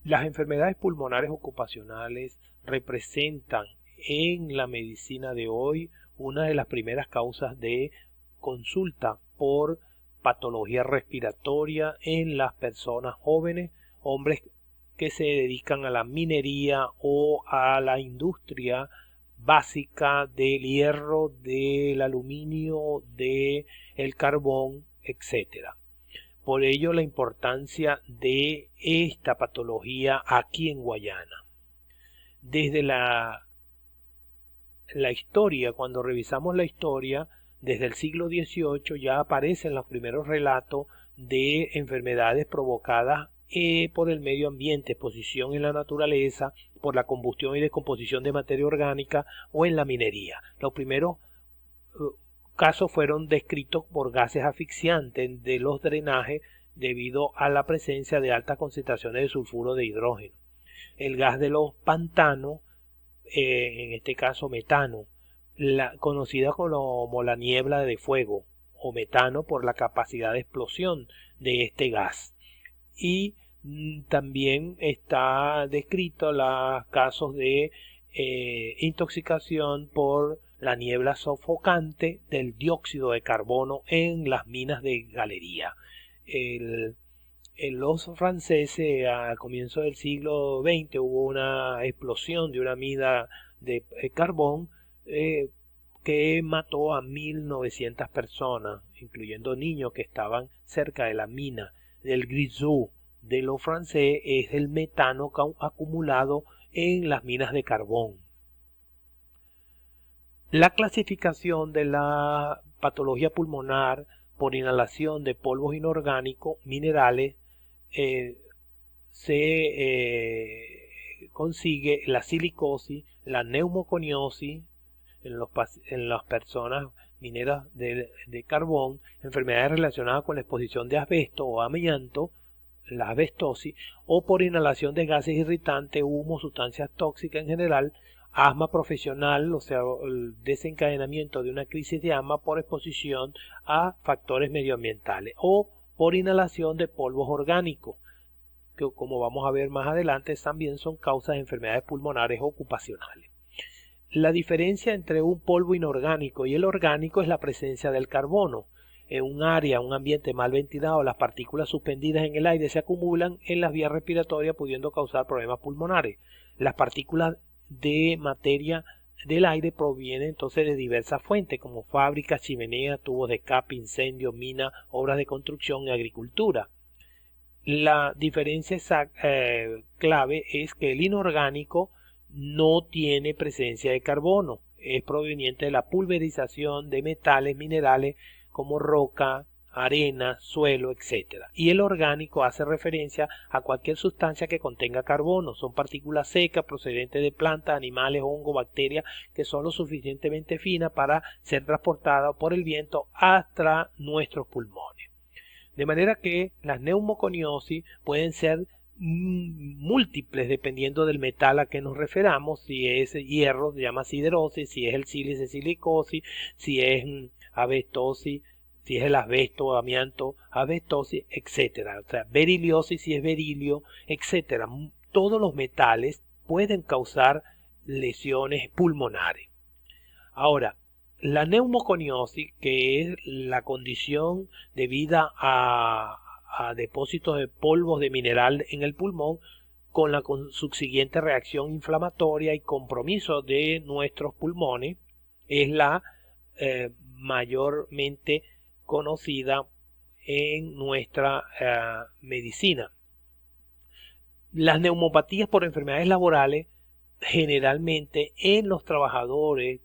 Las enfermedades pulmonares ocupacionales representan en la medicina de hoy una de las primeras causas de consulta por patología respiratoria en las personas jóvenes, hombres que se dedican a la minería o a la industria básica del hierro, del aluminio, del carbón, etcétera. Por ello la importancia de esta patología aquí en Guayana. Desde la historia, cuando revisamos la historia, desde el siglo XVIII ya aparecen los primeros relatos de enfermedades provocadas por el medio ambiente, exposición en la naturaleza, por la combustión y descomposición de materia orgánica o en la minería. Los primeros casos fueron descritos por gases asfixiantes de los drenajes debido a la presencia de altas concentraciones de sulfuro de hidrógeno. El gas de los pantanos, en este caso metano, conocida como la niebla de fuego, o metano por la capacidad de explosión de este gas. Y también está descrito los casos de intoxicación por la niebla sofocante del dióxido de carbono en las minas de galería. Los franceses al comienzo del siglo XX hubo una explosión de una mina de carbón que mató a 1900 personas, incluyendo niños que estaban cerca de la mina. El grisou de los franceses es el metano acumulado en las minas de carbón. La clasificación de la patología pulmonar por inhalación de polvos inorgánicos, minerales, se consigue la silicosis, la neumoconiosis en las personas mineras de carbón, enfermedades relacionadas con la exposición de asbesto o amianto, la asbestosis, o por inhalación de gases irritantes, humo, sustancias tóxicas en general, asma profesional, o sea, el desencadenamiento de una crisis de asma por exposición a factores medioambientales, o por inhalación de polvos orgánicos, que como vamos a ver más adelante también son causas de enfermedades pulmonares ocupacionales. La diferencia entre un polvo inorgánico y el orgánico es la presencia del carbono. En un área, un ambiente mal ventilado, las partículas suspendidas en el aire se acumulan en las vías respiratorias, pudiendo causar problemas pulmonares. Las partículas de materia del aire provienen entonces de diversas fuentes, como fábricas, chimeneas, tubos de escape, incendios, minas, obras de construcción y agricultura. La diferencia clave es que el inorgánico no tiene presencia de carbono, es proveniente de la pulverización de metales minerales como roca, arena, suelo, etc. Y el orgánico hace referencia a cualquier sustancia que contenga carbono. Son partículas secas procedentes de plantas, animales, hongos, bacterias que son lo suficientemente finas para ser transportadas por el viento hasta nuestros pulmones. De manera que las neumoconiosis pueden ser múltiples dependiendo del metal a que nos referamos. Si es hierro se llama siderosis, si es el sílice silicosis, si es asbestosis, si es el asbesto, amianto, asbestosis, etcétera. O sea, beriliosis si es berilio, etcétera. Todos los metales pueden causar lesiones pulmonares. Ahora, la neumoconiosis, que es la condición debida a depósitos de polvos de mineral en el pulmón, con la subsiguiente reacción inflamatoria y compromiso de nuestros pulmones, es la mayormente conocida en nuestra medicina. Las neumopatías por enfermedades laborales generalmente en los trabajadores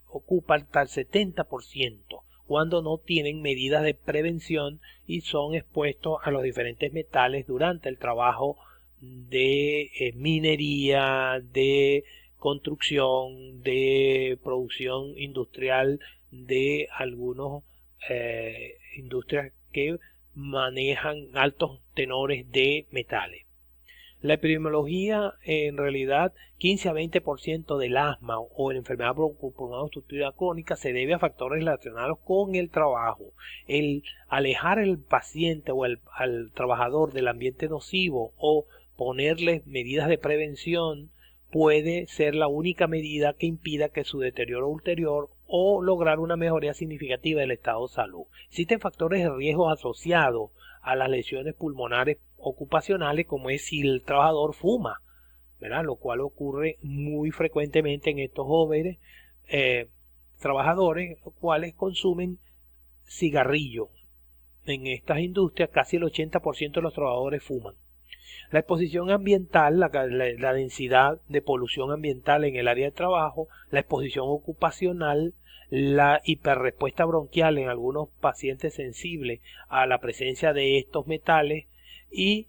ocupan hasta el 70% cuando no tienen medidas de prevención y son expuestos a los diferentes metales durante el trabajo de minería, de construcción, de producción industrial de algunas industrias que manejan altos tenores de metales. La epidemiología, en realidad, 15 a 20% del asma o la enfermedad pulmonar obstructiva crónica se debe a factores relacionados con el trabajo. El alejar al paciente o al trabajador del ambiente nocivo o ponerles medidas de prevención puede ser la única medida que impida que su deterioro ulterior o lograr una mejoría significativa del estado de salud. Existen factores de riesgo asociados a las lesiones pulmonares ocupacionales, como es si el trabajador fuma, ¿verdad? Lo cual ocurre muy frecuentemente en estos jóvenes trabajadores, los cuales consumen cigarrillo. En estas industrias casi el 80% de los trabajadores fuman. La exposición ambiental, la densidad de polución ambiental en el área de trabajo, la exposición ocupacional, la hiperrespuesta bronquial en algunos pacientes sensibles a la presencia de estos metales y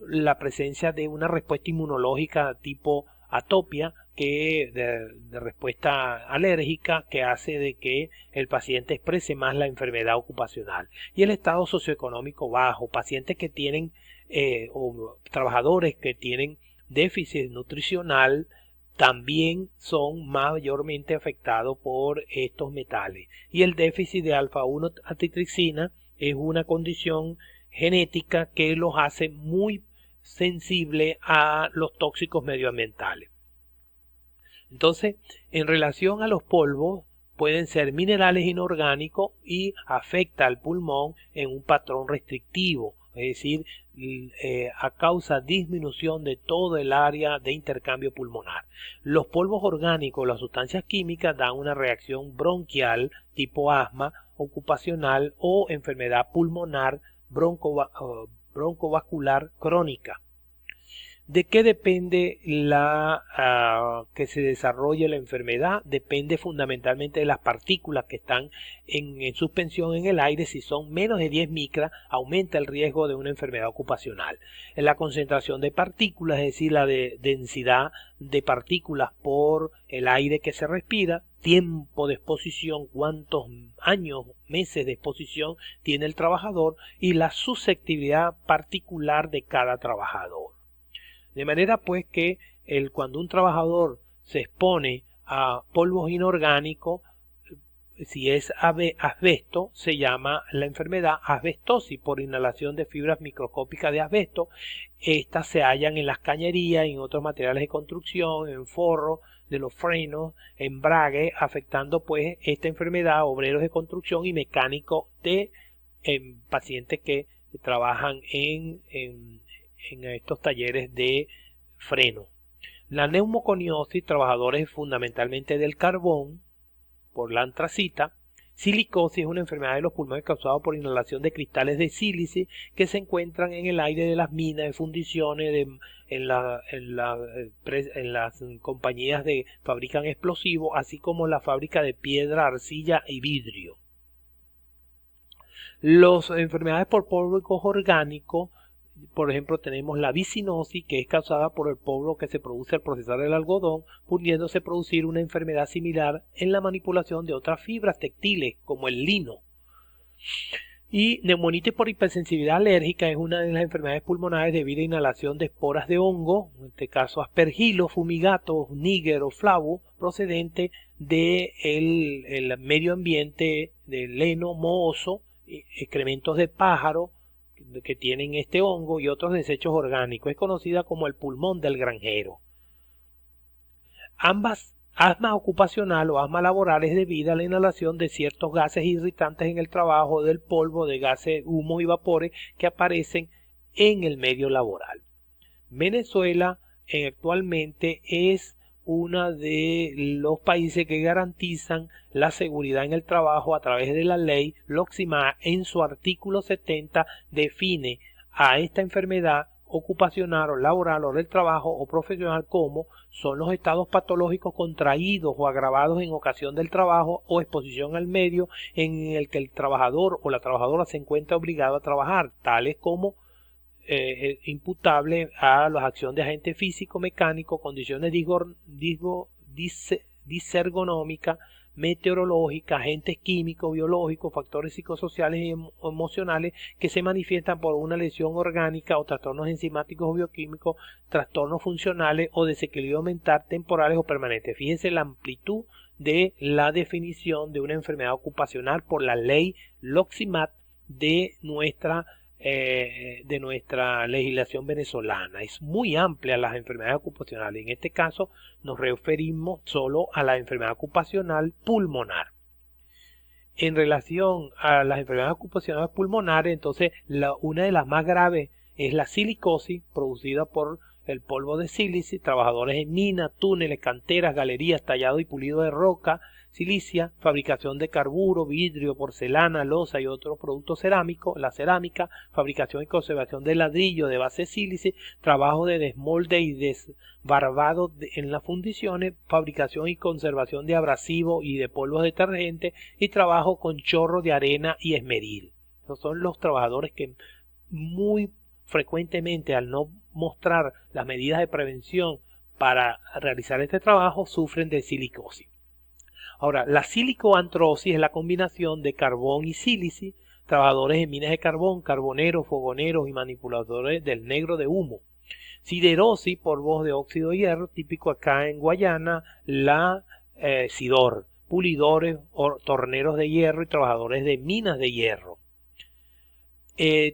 la presencia de una respuesta inmunológica tipo atopia, de respuesta alérgica, que hace de que el paciente exprese más la enfermedad ocupacional. Y el estado socioeconómico bajo, pacientes que tienen o trabajadores que tienen déficit nutricional también son mayormente afectados por estos metales. Y el déficit de alfa-1 antitripsina es una condición genética que los hace muy sensibles a los tóxicos medioambientales. Entonces, en relación a los polvos, pueden ser minerales inorgánicos y afecta al pulmón en un patrón restrictivo, es decir, a causa disminución de todo el área de intercambio pulmonar. Los polvos orgánicos, las sustancias químicas, dan una reacción bronquial tipo asma ocupacional o enfermedad pulmonar broncovascular crónica. ¿De qué depende que se desarrolle la enfermedad? Depende fundamentalmente de las partículas que están en suspensión en el aire. Si son menos de 10 micras, aumenta el riesgo de una enfermedad ocupacional. En la concentración de partículas, es decir, la densidad de partículas por el aire que se respira, tiempo de exposición, cuántos años, meses de exposición tiene el trabajador y la susceptibilidad particular de cada trabajador. De manera pues que cuando un trabajador se expone a polvos inorgánicos, si es asbesto, se llama la enfermedad asbestosis por inhalación de fibras microscópicas de asbesto. Estas se hallan en las cañerías, en otros materiales de construcción, en forros de los frenos, embrague, afectando pues esta enfermedad a obreros de construcción y mecánicos de pacientes que trabajan en estos talleres de freno. La neumoconiosis, trabajadores fundamentalmente del carbón, por la antracita. Silicosis es una enfermedad de los pulmones causada por inhalación de cristales de sílice que se encuentran en el aire de las minas de fundiciones, en las compañías que fabrican explosivos, así como la fábrica de piedra, arcilla y vidrio. Las enfermedades por polvos orgánicos, por ejemplo, tenemos la vicinosis, que es causada por el polvo que se produce al procesar el algodón, pudiéndose producir una enfermedad similar en la manipulación de otras fibras textiles, como el lino. Y neumonitis por hipersensibilidad alérgica es una de las enfermedades pulmonares debido a inhalación de esporas de hongo, en este caso Aspergillus fumigatus, Niger o Flavus, procedente del medio ambiente de heno mohoso, excrementos de pájaro que tienen este hongo y otros desechos orgánicos. Es conocida como el pulmón del granjero. Asma ocupacional o asma laboral es debida a la inhalación de ciertos gases irritantes en el trabajo, del polvo, de gases, humo y vapores que aparecen en el medio laboral. Venezuela actualmente es uno de los países que garantizan la seguridad en el trabajo a través de la ley. Loximat, en su artículo 70, define a esta enfermedad ocupacional o laboral o del trabajo o profesional como son los estados patológicos contraídos o agravados en ocasión del trabajo o exposición al medio en el que el trabajador o la trabajadora se encuentra obligado a trabajar, tales como imputable a las acciones de agente físico, mecánico, condiciones disergonómicas, meteorológicas, agentes químicos, biológicos, factores psicosociales y emocionales que se manifiestan por una lesión orgánica o trastornos enzimáticos o bioquímicos, trastornos funcionales o desequilibrio mental temporales o permanentes. Fíjense la amplitud de la definición de una enfermedad ocupacional por la ley Loximat de nuestra de nuestra legislación venezolana. Es muy amplia las enfermedades ocupacionales. En este caso nos referimos solo a la enfermedad ocupacional pulmonar. En relación a las enfermedades ocupacionales pulmonares, entonces una de las más graves es la silicosis, producida por el polvo de sílice, trabajadores en minas, túneles, canteras, galerías, tallado y pulido de roca, silicia, fabricación de carburo, vidrio, porcelana, loza y otros productos cerámicos, la cerámica, fabricación y conservación de ladrillo de base sílice, trabajo de desmolde y desbarbado en las fundiciones, fabricación y conservación de abrasivos y de polvos detergentes y trabajo con chorro de arena y esmeril. Esos son los trabajadores que muy frecuentemente, al no mostrar las medidas de prevención para realizar este trabajo, sufren de silicosis. Ahora, la silicoantrosis es la combinación de carbón y sílice, trabajadores en minas de carbón, carboneros, fogoneros y manipuladores del negro de humo. Siderosis, polvos de óxido de hierro, típico acá en Guayana, la sidor, pulidores o torneros de hierro y trabajadores de minas de hierro.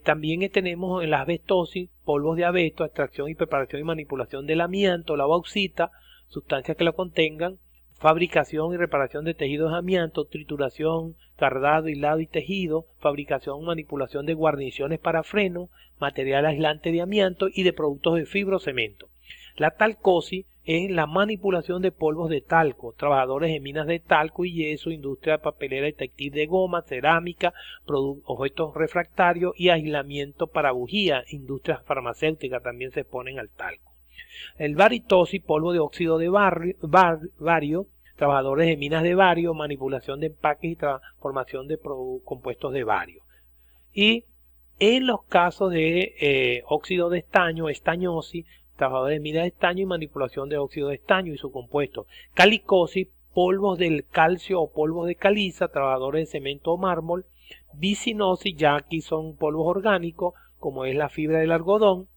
También tenemos en la asbestosis, polvos de abeto, extracción y preparación y manipulación del amianto, la bauxita, sustancias que lo contengan, fabricación y reparación de tejidos de amianto, trituración, cardado, hilado y tejido, fabricación y manipulación de guarniciones para freno, material aislante de amianto y de productos de fibrocemento. La talcosis es la manipulación de polvos de talco, trabajadores en minas de talco y yeso, industria papelera y textil de goma, cerámica, objetos refractarios y aislamiento para bujía, industrias farmacéuticas también se exponen al talco. El baritosis, polvo de óxido de bario, trabajadores de minas de bario, manipulación de empaques y transformación de compuestos de bario. Y en los casos de óxido de estaño, estañosis, trabajadores de minas de estaño y manipulación de óxido de estaño y su compuesto. Calicosis, polvos del calcio o polvos de caliza, trabajadores de cemento o mármol. Bicinosis, ya aquí son polvos orgánicos, como es la fibra del algodón.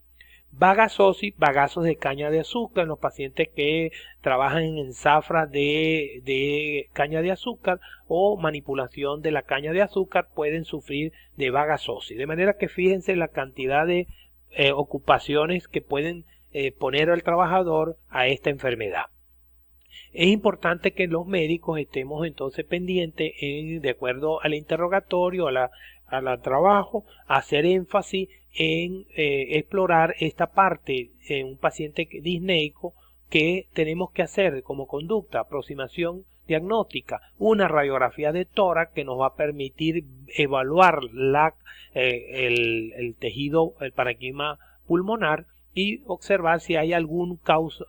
Bagazosis, bagazos de caña de azúcar, en los pacientes que trabajan en zafras de caña de azúcar o manipulación de la caña de azúcar pueden sufrir de bagazosis. De manera que fíjense la cantidad de ocupaciones que pueden poner al trabajador a esta enfermedad. Es importante que los médicos estemos entonces pendientes, de acuerdo al interrogatorio, al trabajo, hacer énfasis en explorar esta parte en un paciente disneico que tenemos que hacer como conducta, aproximación diagnóstica, una radiografía de tórax que nos va a permitir evaluar el tejido, el parenquima pulmonar y observar si hay algún causas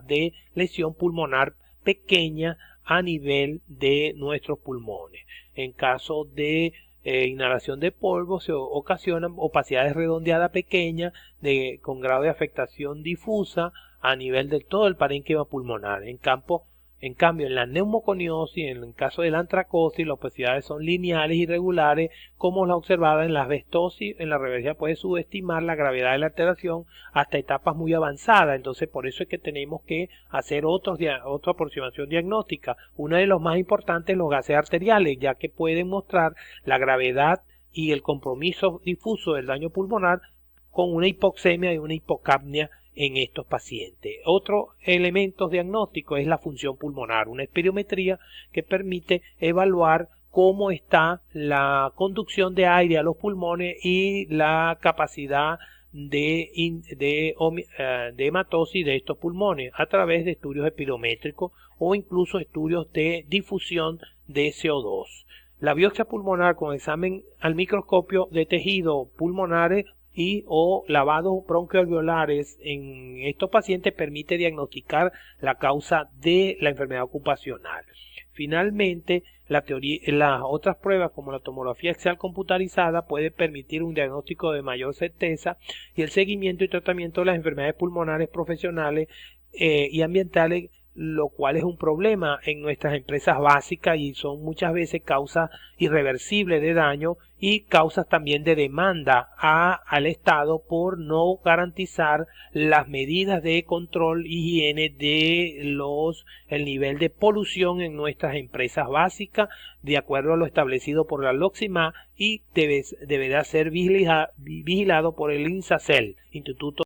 de lesión pulmonar pequeña a nivel de nuestros pulmones. En caso de inhalación de polvo se ocasionan opacidades redondeadas pequeñas con grado de afectación difusa a nivel de todo el parénquima pulmonar. En cambio, en la neumoconiosis, en el caso de la antracosis, las opacidades son lineales y regulares, como la observada en la asbestosis. En la reversia puede subestimar la gravedad de la alteración hasta etapas muy avanzadas. Entonces, por eso es que tenemos que hacer otra aproximación diagnóstica. Uno de los más importantes, los gases arteriales, ya que pueden mostrar la gravedad y el compromiso difuso del daño pulmonar con una hipoxemia y una hipocapnia en estos pacientes. Otro elemento diagnóstico es la función pulmonar, una espirometría que permite evaluar cómo está la conducción de aire a los pulmones y la capacidad de hematosis de estos pulmones a través de estudios espirométricos o incluso estudios de difusión de CO2. La biopsia pulmonar con examen al microscopio de tejidos pulmonares o lavados broncoalveolares en estos pacientes permite diagnosticar la causa de la enfermedad ocupacional. Finalmente, las otras pruebas como la tomografía axial computarizada puede permitir un diagnóstico de mayor certeza y el seguimiento y tratamiento de las enfermedades pulmonares profesionales y ambientales lo cual es un problema en nuestras empresas básicas y son muchas veces causas irreversibles de daño y causas también de demanda al Estado por no garantizar las medidas de control y higiene de el nivel de polución en nuestras empresas básicas de acuerdo a lo establecido por la LOXIMA y deberá ser vigilado por el INSACEL, Instituto